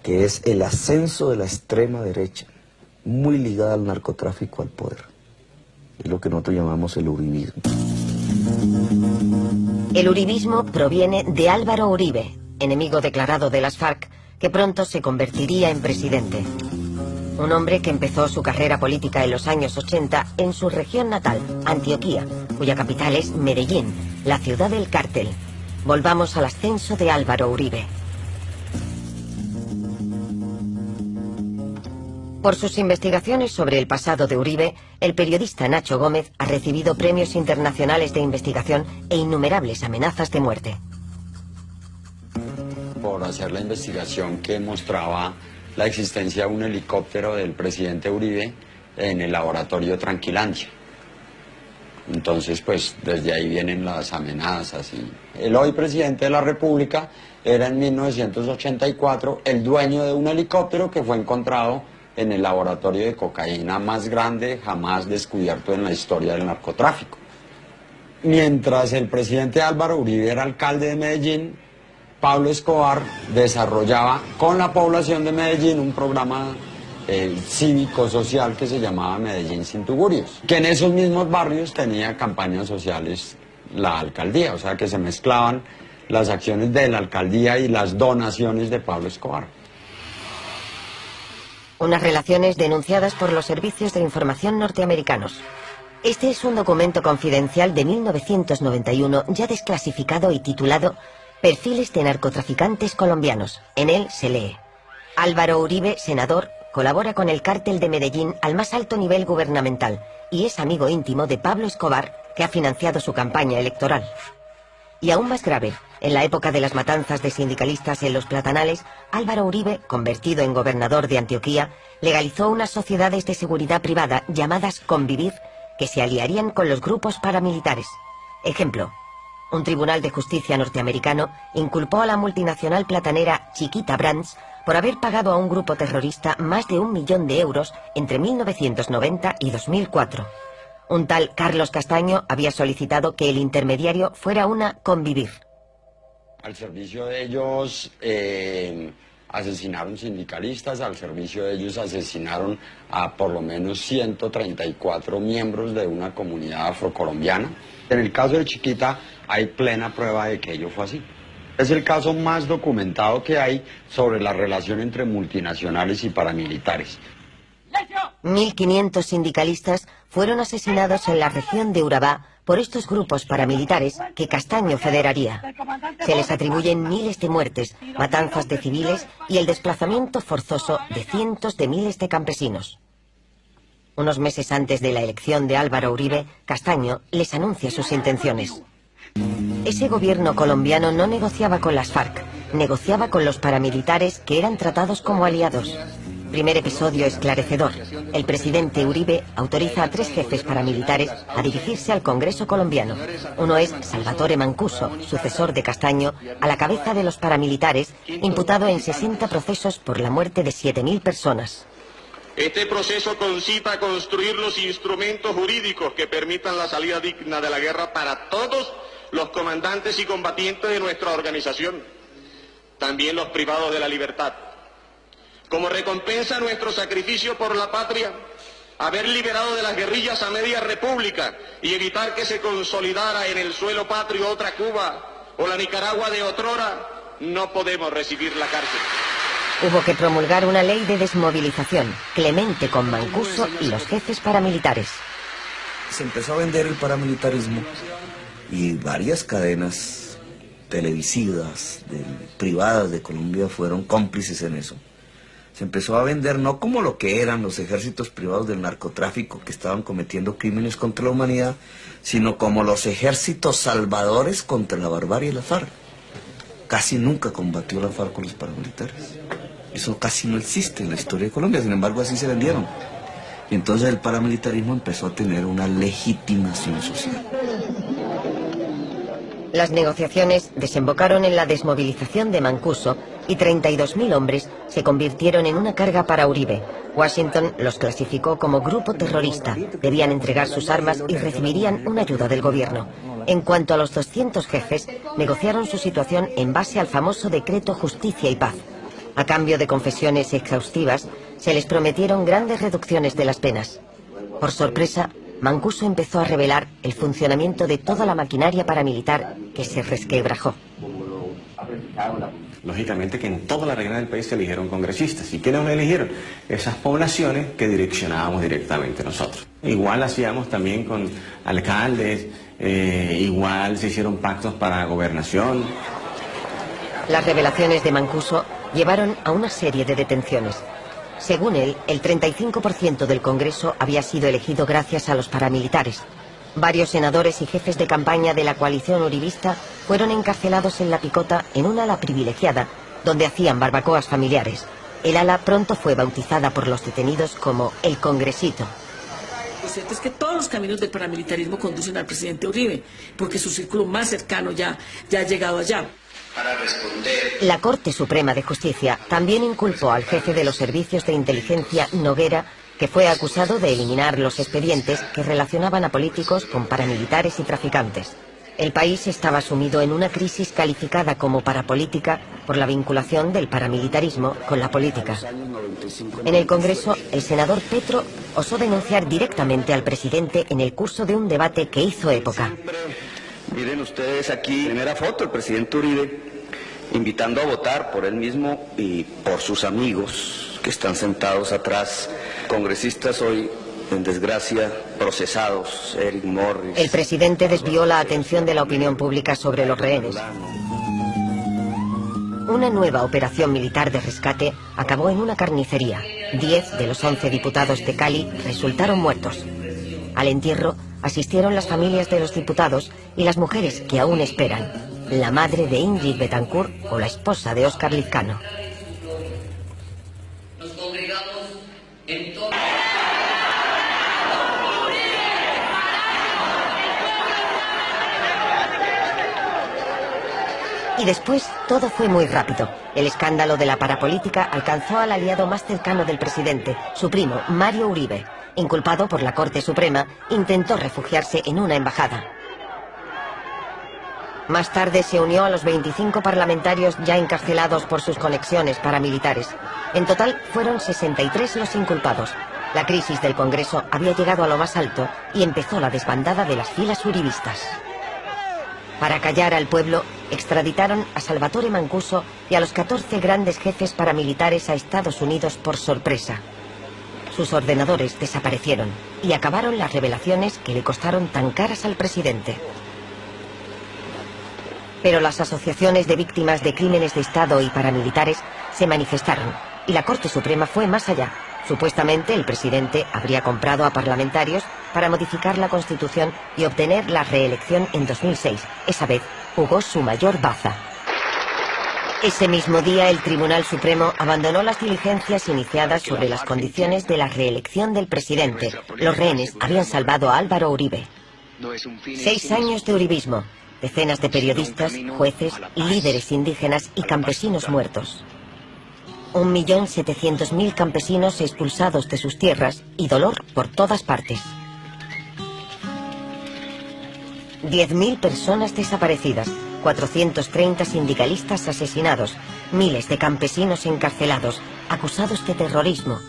que es el ascenso de la extrema derecha, muy ligada al narcotráfico, al poder. Es lo que nosotros llamamos el uribismo. El uribismo proviene de Álvaro Uribe, enemigo declarado de las FARC, que pronto se convertiría en presidente. Un hombre que empezó su carrera política en los años 80 en su región natal, Antioquía, cuya capital es Medellín, la ciudad del cártel. Volvamos al ascenso de Álvaro Uribe. Por sus investigaciones sobre el pasado de Uribe, el periodista Nacho Gómez ha recibido premios internacionales de investigación e innumerables amenazas de muerte. Por hacer la investigación que mostraba la existencia de un helicóptero del presidente Uribe en el laboratorio Tranquilandia. Entonces, pues, desde ahí vienen las amenazas. El hoy presidente de la República era en 1984 el dueño de un helicóptero que fue encontrado en el laboratorio de cocaína más grande jamás descubierto en la historia del narcotráfico. Mientras el presidente Álvaro Uribe era alcalde de Medellín, Pablo Escobar desarrollaba con la población de Medellín un programa cívico-social que se llamaba Medellín sin tugurios, que en esos mismos barrios tenía campañas sociales la alcaldía, o sea que se mezclaban las acciones de la alcaldía y las donaciones de Pablo Escobar. Unas relaciones denunciadas por los servicios de información norteamericanos. Este es un documento confidencial de 1991 ya desclasificado y titulado Perfiles de narcotraficantes colombianos. En él se lee: Álvaro Uribe, senador, colabora con el cártel de Medellín al más alto nivel gubernamental y es amigo íntimo de Pablo Escobar, que ha financiado su campaña electoral. Y aún más grave, en la época de las matanzas de sindicalistas en Los Platanales, Álvaro Uribe, convertido en gobernador de Antioquía, legalizó unas sociedades de seguridad privada llamadas Convivir, que se aliarían con los grupos paramilitares. Ejemplo: un tribunal de justicia norteamericano inculpó a la multinacional platanera Chiquita Brands por haber pagado a un grupo terrorista más de 1 millón de euros entre 1990 y 2004. Un tal Carlos Castaño había solicitado que el intermediario fuera una Convivir. Al servicio de ellos asesinaron sindicalistas, al servicio de ellos asesinaron a por lo menos 134 miembros de una comunidad afrocolombiana. En el caso de Chiquita hay plena prueba de que ello fue así. Es el caso más documentado que hay sobre la relación entre multinacionales y paramilitares. 1.500 sindicalistas fueron asesinados en la región de Urabá por estos grupos paramilitares que Castaño federaría. Se les atribuyen miles de muertes, matanzas de civiles y el desplazamiento forzoso de cientos de miles de campesinos. Unos meses antes de la elección de Álvaro Uribe, Castaño les anuncia sus intenciones. Ese gobierno colombiano no negociaba con las FARC, negociaba con los paramilitares que eran tratados como aliados. Primer episodio esclarecedor. El presidente Uribe autoriza a 3 jefes paramilitares a dirigirse al Congreso colombiano. Uno es Salvatore Mancuso, sucesor de Castaño, a la cabeza de los paramilitares, imputado en 60 procesos por la muerte de 7.000 personas. Este proceso concita construir los instrumentos jurídicos que permitan la salida digna de la guerra para todos los comandantes y combatientes de nuestra organización, también los privados de la libertad. Como recompensa a nuestro sacrificio por la patria, haber liberado de las guerrillas a media república y evitar que se consolidara en el suelo patrio otra Cuba o la Nicaragua de otrora, no podemos recibir la cárcel. Hubo que promulgar una ley de desmovilización, clemente con Mancuso y los jefes paramilitares. Se empezó a vender el paramilitarismo y varias cadenas televisivas, privadas de Colombia fueron cómplices en eso. Se empezó a vender no como lo que eran los ejércitos privados del narcotráfico que estaban cometiendo crímenes contra la humanidad, sino como los ejércitos salvadores contra la barbarie de la FARC. Casi nunca combatió la FARC con los paramilitares. Eso casi no existe en la historia de Colombia, sin embargo así se vendieron. Y entonces el paramilitarismo empezó a tener una legitimación social. Las negociaciones desembocaron en la desmovilización de Mancuso y 32.000 hombres se convirtieron en una carga para Uribe. Washington los clasificó como grupo terrorista, debían entregar sus armas y recibirían una ayuda del gobierno. En cuanto a los 200 jefes, negociaron su situación en base al famoso decreto Justicia y Paz. A cambio de confesiones exhaustivas, se les prometieron grandes reducciones de las penas. Por sorpresa, Mancuso empezó a revelar el funcionamiento de toda la maquinaria paramilitar que se resquebrajó. Lógicamente que en toda la región del país se eligieron congresistas. ¿Y quiénes nos eligieron? Esas poblaciones que direccionábamos directamente nosotros. Igual hacíamos también con alcaldes, igual se hicieron pactos para gobernación. Las revelaciones de Mancuso llevaron a una serie de detenciones. Según él, el 35% del Congreso había sido elegido gracias a los paramilitares. Varios senadores y jefes de campaña de la coalición uribista fueron encarcelados en La Picota en un ala privilegiada, donde hacían barbacoas familiares. El ala pronto fue bautizada por los detenidos como el Congresito. Lo cierto es que todos los caminos del paramilitarismo conducen al presidente Uribe, porque su círculo más cercano ya ha llegado allá. Para responder. La Corte Suprema de Justicia también inculpó al jefe de los servicios de inteligencia, Noguera, que fue acusado de eliminar los expedientes que relacionaban a políticos con paramilitares y traficantes. El país estaba sumido en una crisis calificada como parapolítica por la vinculación del paramilitarismo con la política. En el Congreso, el senador Petro osó denunciar directamente al presidente en el curso de un debate que hizo época. Miren ustedes aquí, primera foto, el presidente Uribe invitando a votar por él mismo y por sus amigos que están sentados atrás, congresistas hoy en desgracia, procesados, Eric Morris. El presidente desvió la atención de la opinión pública sobre los rehenes. Una nueva operación militar de rescate acabó en una carnicería. 10 de los 11 diputados de Cali resultaron muertos. Al entierro asistieron las familias de los diputados y las mujeres que aún esperan, la madre de Ingrid Betancourt o la esposa de Óscar Lizcano. Nos congregamos en todo. Y después todo fue muy rápido. El escándalo de la parapolítica alcanzó al aliado más cercano del presidente, su primo, Mario Uribe. Inculpado por la Corte Suprema, intentó refugiarse en una embajada. Más tarde se unió a los 25 parlamentarios ya encarcelados por sus conexiones paramilitares. En total fueron 63 los inculpados. La crisis del Congreso había llegado a lo más alto y empezó la desbandada de las filas uribistas. Para callar al pueblo, extraditaron a Salvatore Mancuso y a los 14 grandes jefes paramilitares a Estados Unidos por sorpresa. Sus ordenadores desaparecieron y acabaron las revelaciones que le costaron tan caras al presidente. Pero las asociaciones de víctimas de crímenes de Estado y paramilitares se manifestaron y la Corte Suprema fue más allá. Supuestamente el presidente habría comprado a parlamentarios para modificar la Constitución y obtener la reelección en 2006. Esa vez jugó su mayor baza. Ese mismo día el Tribunal Supremo abandonó las diligencias iniciadas sobre las condiciones de la reelección del presidente. Los rehenes habían salvado a Álvaro Uribe. 6 años de uribismo, decenas de periodistas, jueces, líderes indígenas y campesinos muertos. 1.700.000 campesinos expulsados de sus tierras y dolor por todas partes. 10.000 personas desaparecidas, 430 sindicalistas asesinados, miles de campesinos encarcelados, acusados de terrorismo,